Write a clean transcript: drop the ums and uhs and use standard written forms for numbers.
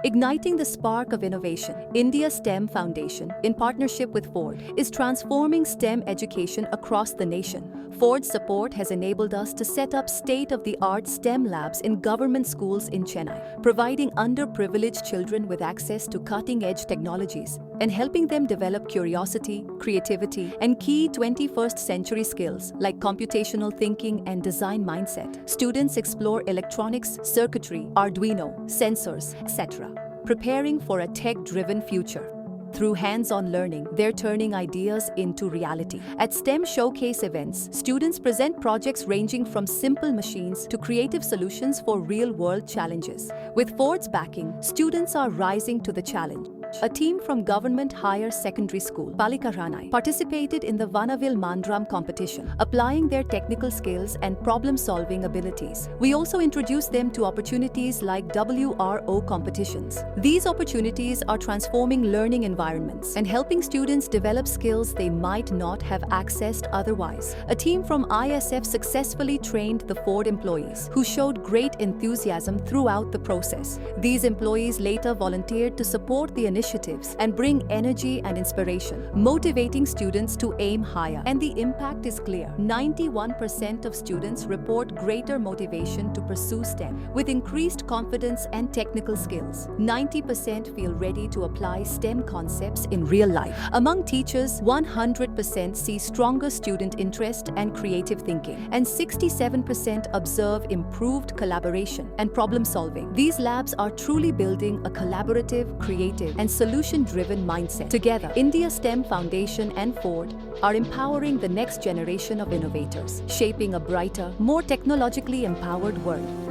Igniting the spark of innovation, India STEM Foundation, in partnership with Ford, is transforming STEM education across the nation. Ford's support has enabled us to set up state-of-the-art STEM labs in government schools in Chennai, providing underprivileged children with access to cutting-edge technologies and helping them develop curiosity, creativity, and key 21st century skills like computational thinking and design mindset. Students explore electronics, circuitry, Arduino, sensors, etc., preparing for a tech-driven future. Through hands-on learning, they're turning ideas into reality. At STEM showcase events, students present projects ranging from simple machines to creative solutions for real-world challenges. With Ford's backing, students are rising to the challenge. A team from Government Higher Secondary School, Chennai, participated in the Vanavil Mandram competition, applying their technical skills and problem-solving abilities. We also introduced them to opportunities like WRO competitions. These opportunities are transforming learning environments and helping students develop skills they might not have accessed otherwise. A team from ISF successfully trained the Ford employees, who showed great enthusiasm throughout the process. These employees later volunteered to support the initiatives and bring energy and inspiration, motivating students to aim higher. And the impact is clear. 91% of students report greater motivation to pursue STEM, with increased confidence and technical skills. 90% feel ready to apply STEM concepts in real life. Among teachers, 100% see stronger student interest and creative thinking, and 67% observe improved collaboration and problem solving. These labs are truly building a collaborative, creative, and solution-driven mindset. Together, India STEM Foundation and Ford are empowering the next generation of innovators, shaping a brighter, more technologically empowered world.